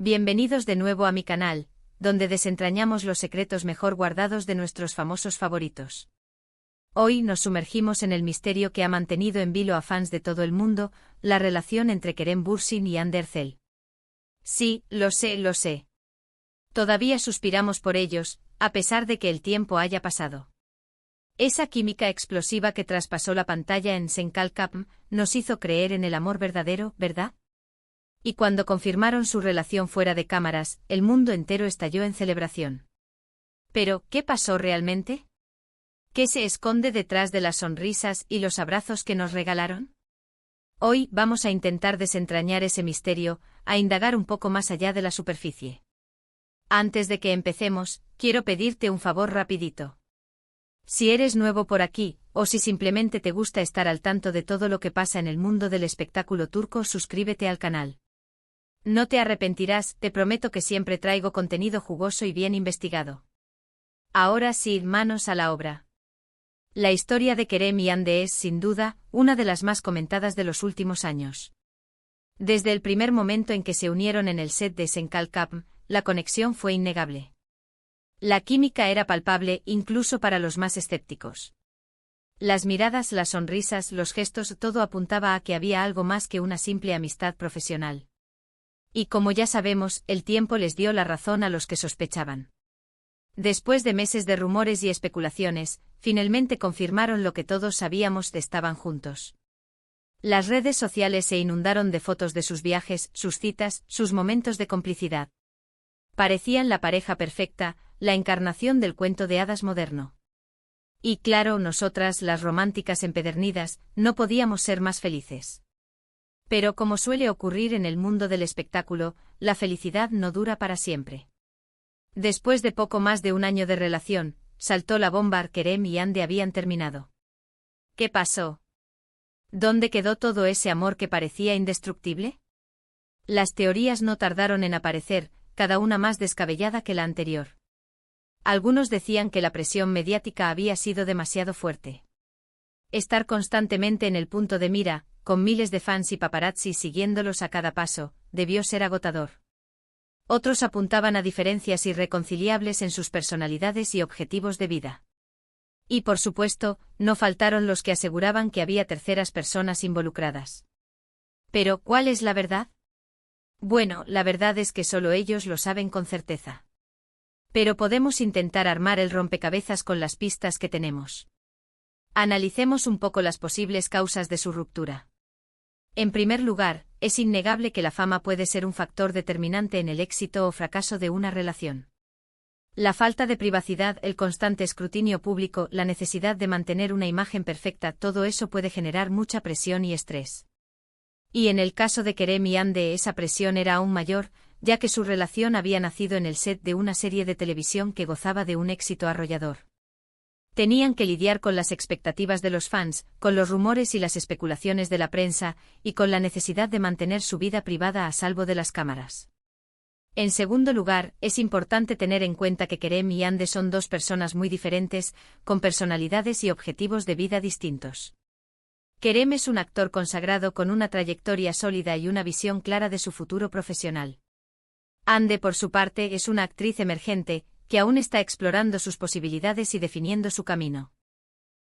Bienvenidos de nuevo a mi canal, donde desentrañamos los secretos mejor guardados de nuestros famosos favoritos. Hoy nos sumergimos en el misterio que ha mantenido en vilo a fans de todo el mundo, la relación entre Kerem Bürsin y Hande Erçel. Sí, lo sé. Todavía suspiramos por ellos, a pesar de que el tiempo haya pasado. Esa química explosiva que traspasó la pantalla en Senkalkapm nos hizo creer en el amor verdadero, ¿verdad? Y cuando confirmaron su relación fuera de cámaras, el mundo entero estalló en celebración. Pero, ¿qué pasó realmente? ¿Qué se esconde detrás de las sonrisas y los abrazos que nos regalaron? Hoy vamos a intentar desentrañar ese misterio, a indagar un poco más allá de la superficie. Antes de que empecemos, quiero pedirte un favor rapidito. Si eres nuevo por aquí, o si simplemente te gusta estar al tanto de todo lo que pasa en el mundo del espectáculo turco, suscríbete al canal. No te arrepentirás, te prometo que siempre traigo contenido jugoso y bien investigado. Ahora sí, manos a la obra. La historia de Kerem y Hande es, sin duda, una de las más comentadas de los últimos años. Desde el primer momento en que se unieron en el set de Senkalkapm, la conexión fue innegable. La química era palpable incluso para los más escépticos. Las miradas, las sonrisas, los gestos, todo apuntaba a que había algo más que una simple amistad profesional. Y como ya sabemos, el tiempo les dio la razón a los que sospechaban. Después de meses de rumores y especulaciones, finalmente confirmaron lo que todos sabíamos: estaban juntos. Las redes sociales se inundaron de fotos de sus viajes, sus citas, sus momentos de complicidad. Parecían la pareja perfecta, la encarnación del cuento de hadas moderno. Y claro, nosotras, las románticas empedernidas, no podíamos ser más felices. Pero como suele ocurrir en el mundo del espectáculo, la felicidad no dura para siempre. Después de poco más de un año de relación, saltó la bomba: Kerem y Hande habían terminado. ¿Qué pasó? ¿Dónde quedó todo ese amor que parecía indestructible? Las teorías no tardaron en aparecer, cada una más descabellada que la anterior. Algunos decían que la presión mediática había sido demasiado fuerte. Estar constantemente en el punto de mira, con miles de fans y paparazzi siguiéndolos a cada paso, debió ser agotador. Otros apuntaban a diferencias irreconciliables en sus personalidades y objetivos de vida. Y por supuesto, no faltaron los que aseguraban que había terceras personas involucradas. Pero, ¿cuál es la verdad? Bueno, la verdad es que solo ellos lo saben con certeza. Pero podemos intentar armar el rompecabezas con las pistas que tenemos. Analicemos un poco las posibles causas de su ruptura. En primer lugar, es innegable que la fama puede ser un factor determinante en el éxito o fracaso de una relación. La falta de privacidad, el constante escrutinio público, la necesidad de mantener una imagen perfecta, todo eso puede generar mucha presión y estrés. Y en el caso de Kerem y Hande, esa presión era aún mayor, ya que su relación había nacido en el set de una serie de televisión que gozaba de un éxito arrollador. Tenían que lidiar con las expectativas de los fans, con los rumores y las especulaciones de la prensa, y con la necesidad de mantener su vida privada a salvo de las cámaras. En segundo lugar, es importante tener en cuenta que Kerem y Hande son dos personas muy diferentes, con personalidades y objetivos de vida distintos. Kerem es un actor consagrado con una trayectoria sólida y una visión clara de su futuro profesional. Hande, por su parte, es una actriz emergente, que aún está explorando sus posibilidades y definiendo su camino.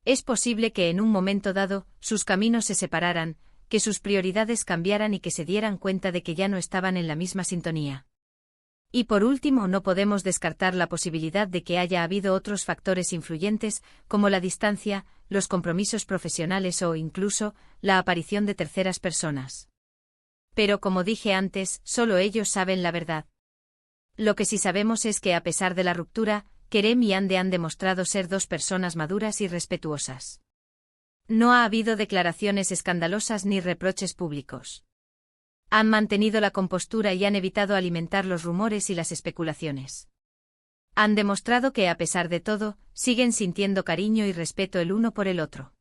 Es posible que en un momento dado, sus caminos se separaran, que sus prioridades cambiaran y que se dieran cuenta de que ya no estaban en la misma sintonía. Y por último, no podemos descartar la posibilidad de que haya habido otros factores influyentes, como la distancia, los compromisos profesionales o, incluso, la aparición de terceras personas. Pero como dije antes, solo ellos saben la verdad. Lo que sí sabemos es que a pesar de la ruptura, Kerem y Hande han demostrado ser dos personas maduras y respetuosas. No ha habido declaraciones escandalosas ni reproches públicos. Han mantenido la compostura y han evitado alimentar los rumores y las especulaciones. Han demostrado que a pesar de todo, siguen sintiendo cariño y respeto el uno por el otro.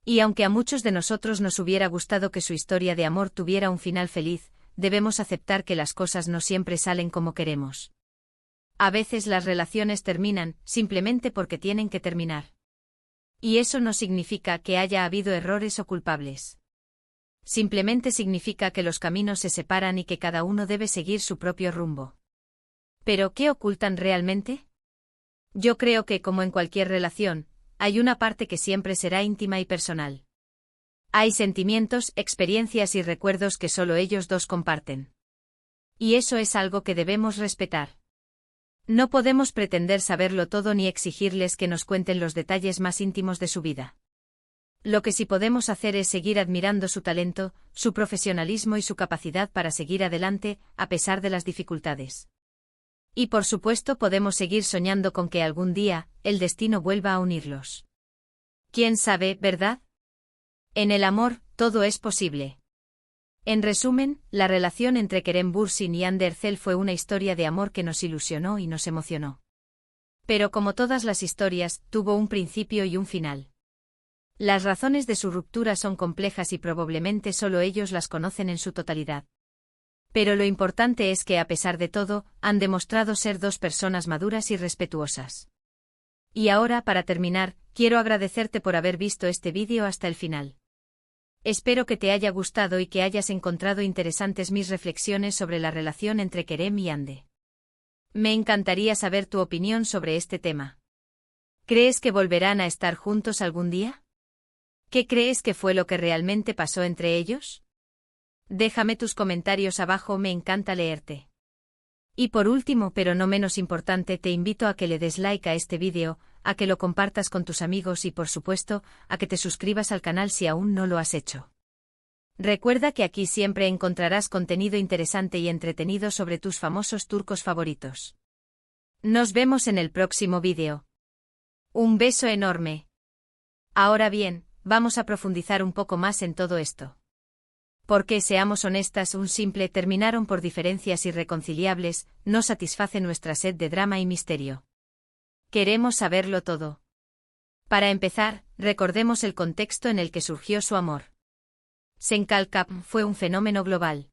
Y aunque a muchos de nosotros nos hubiera gustado que su historia de amor tuviera un final feliz, debemos aceptar que las cosas no siempre salen como queremos. A veces las relaciones terminan, simplemente porque tienen que terminar. Y eso no significa que haya habido errores o culpables. Simplemente significa que los caminos se separan y que cada uno debe seguir su propio rumbo. ¿Pero qué ocultan realmente? Yo creo que, como en cualquier relación, hay una parte que siempre será íntima y personal. Hay sentimientos, experiencias y recuerdos que solo ellos dos comparten. Y eso es algo que debemos respetar. No podemos pretender saberlo todo ni exigirles que nos cuenten los detalles más íntimos de su vida. Lo que sí podemos hacer es seguir admirando su talento, su profesionalismo y su capacidad para seguir adelante, a pesar de las dificultades. Y por supuesto podemos seguir soñando con que algún día, el destino vuelva a unirlos. ¿Quién sabe, verdad? En el amor, todo es posible. En resumen, la relación entre Kerem Bürsin y Hande Erçel fue una historia de amor que nos ilusionó y nos emocionó. Pero como todas las historias, tuvo un principio y un final. Las razones de su ruptura son complejas y probablemente solo ellos las conocen en su totalidad. Pero lo importante es que a pesar de todo, han demostrado ser dos personas maduras y respetuosas. Y ahora, para terminar, quiero agradecerte por haber visto este vídeo hasta el final. Espero que te haya gustado y que hayas encontrado interesantes mis reflexiones sobre la relación entre Kerem y Hande. Me encantaría saber tu opinión sobre este tema. ¿Crees que volverán a estar juntos algún día? ¿Qué crees que fue lo que realmente pasó entre ellos? Déjame tus comentarios abajo, me encanta leerte. Y por último, pero no menos importante, te invito a que le des like a este vídeo, a que lo compartas con tus amigos y por supuesto, a que te suscribas al canal si aún no lo has hecho. Recuerda que aquí siempre encontrarás contenido interesante y entretenido sobre tus famosos turcos favoritos. Nos vemos en el próximo vídeo. Un beso enorme. Ahora bien, vamos a profundizar un poco más en todo esto. Porque, seamos honestas, un simple terminaron por diferencias irreconciliables no satisface nuestra sed de drama y misterio. Queremos saberlo todo. Para empezar, recordemos el contexto en el que surgió su amor. Senkalkap fue un fenómeno global.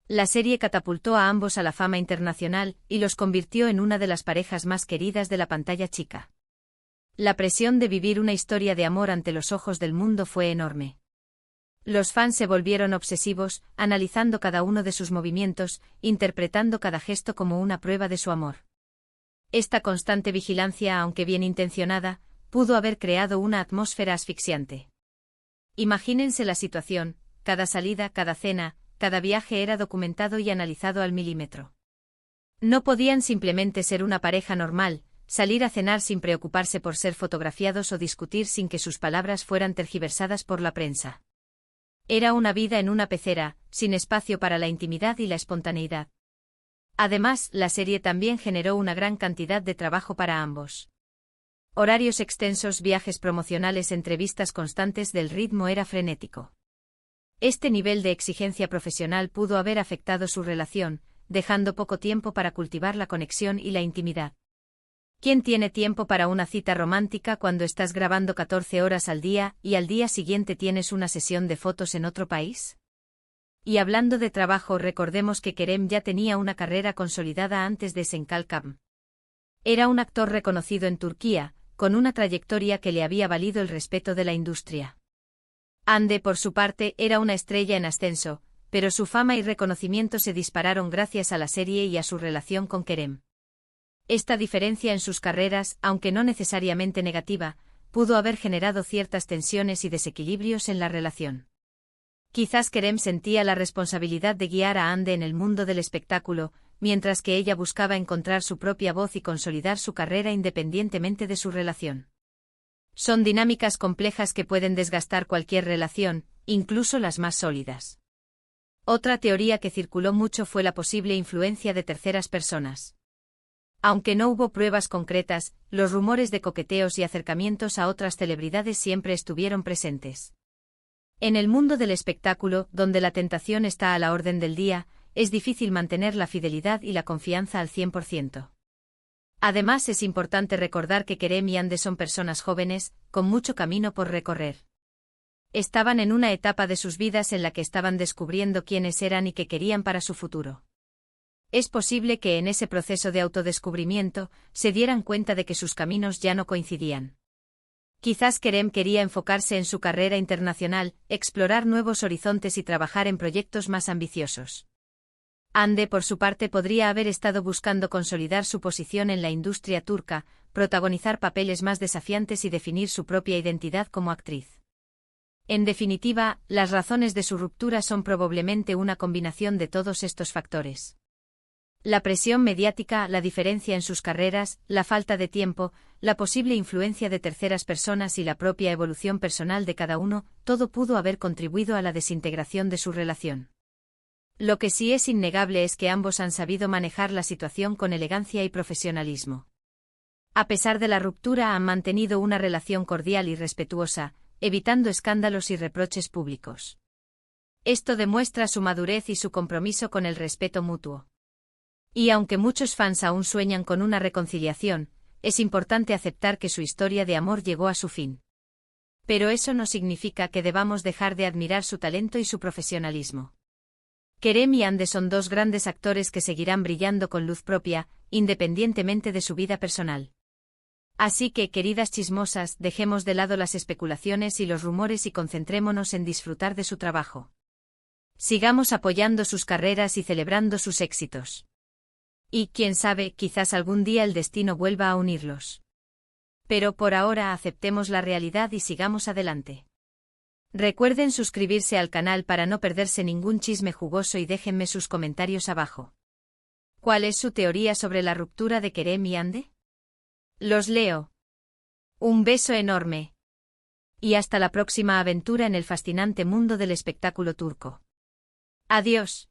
La serie catapultó a ambos a la fama internacional y los convirtió en una de las parejas más queridas de la pantalla chica. La presión de vivir una historia de amor ante los ojos del mundo fue enorme. Los fans se volvieron obsesivos, analizando cada uno de sus movimientos, interpretando cada gesto como una prueba de su amor. Esta constante vigilancia, aunque bien intencionada, pudo haber creado una atmósfera asfixiante. Imagínense la situación: cada salida, cada cena, cada viaje era documentado y analizado al milímetro. No podían simplemente ser una pareja normal, salir a cenar sin preocuparse por ser fotografiados o discutir sin que sus palabras fueran tergiversadas por la prensa. Era una vida en una pecera, sin espacio para la intimidad y la espontaneidad. Además, la serie también generó una gran cantidad de trabajo para ambos. Horarios extensos, viajes promocionales, entrevistas constantes, del ritmo era frenético. Este nivel de exigencia profesional pudo haber afectado su relación, dejando poco tiempo para cultivar la conexión y la intimidad. ¿Quién tiene tiempo para una cita romántica cuando estás grabando 14 horas al día y al día siguiente tienes una sesión de fotos en otro país? Y hablando de trabajo, recordemos que Kerem ya tenía una carrera consolidada antes de Senkalkap. Era un actor reconocido en Turquía, con una trayectoria que le había valido el respeto de la industria. Hande, por su parte, era una estrella en ascenso, pero su fama y reconocimiento se dispararon gracias a la serie y a su relación con Kerem. Esta diferencia en sus carreras, aunque no necesariamente negativa, pudo haber generado ciertas tensiones y desequilibrios en la relación. Quizás Kerem sentía la responsabilidad de guiar a Hande en el mundo del espectáculo, mientras que ella buscaba encontrar su propia voz y consolidar su carrera independientemente de su relación. Son dinámicas complejas que pueden desgastar cualquier relación, incluso las más sólidas. Otra teoría que circuló mucho fue la posible influencia de terceras personas. Aunque no hubo pruebas concretas, los rumores de coqueteos y acercamientos a otras celebridades siempre estuvieron presentes. En el mundo del espectáculo, donde la tentación está a la orden del día, es difícil mantener la fidelidad y la confianza al 100%. Además, es importante recordar que Kerem y Hande son personas jóvenes, con mucho camino por recorrer. Estaban en una etapa de sus vidas en la que estaban descubriendo quiénes eran y qué querían para su futuro. Es posible que en ese proceso de autodescubrimiento se dieran cuenta de que sus caminos ya no coincidían. Quizás Kerem quería enfocarse en su carrera internacional, explorar nuevos horizontes y trabajar en proyectos más ambiciosos. Hande, por su parte, podría haber estado buscando consolidar su posición en la industria turca, protagonizar papeles más desafiantes y definir su propia identidad como actriz. En definitiva, las razones de su ruptura son probablemente una combinación de todos estos factores. La presión mediática, la diferencia en sus carreras, la falta de tiempo, la posible influencia de terceras personas y la propia evolución personal de cada uno, todo pudo haber contribuido a la desintegración de su relación. Lo que sí es innegable es que ambos han sabido manejar la situación con elegancia y profesionalismo. A pesar de la ruptura, han mantenido una relación cordial y respetuosa, evitando escándalos y reproches públicos. Esto demuestra su madurez y su compromiso con el respeto mutuo. Y aunque muchos fans aún sueñan con una reconciliación, es importante aceptar que su historia de amor llegó a su fin. Pero eso no significa que debamos dejar de admirar su talento y su profesionalismo. Kerem y Hande son dos grandes actores que seguirán brillando con luz propia, independientemente de su vida personal. Así que, queridas chismosas, dejemos de lado las especulaciones y los rumores y concentrémonos en disfrutar de su trabajo. Sigamos apoyando sus carreras y celebrando sus éxitos. Y, quién sabe, quizás algún día el destino vuelva a unirlos. Pero por ahora aceptemos la realidad y sigamos adelante. Recuerden suscribirse al canal para no perderse ningún chisme jugoso y déjenme sus comentarios abajo. ¿Cuál es su teoría sobre la ruptura de Kerem y Hande? Los leo. Un beso enorme. Y hasta la próxima aventura en el fascinante mundo del espectáculo turco. Adiós.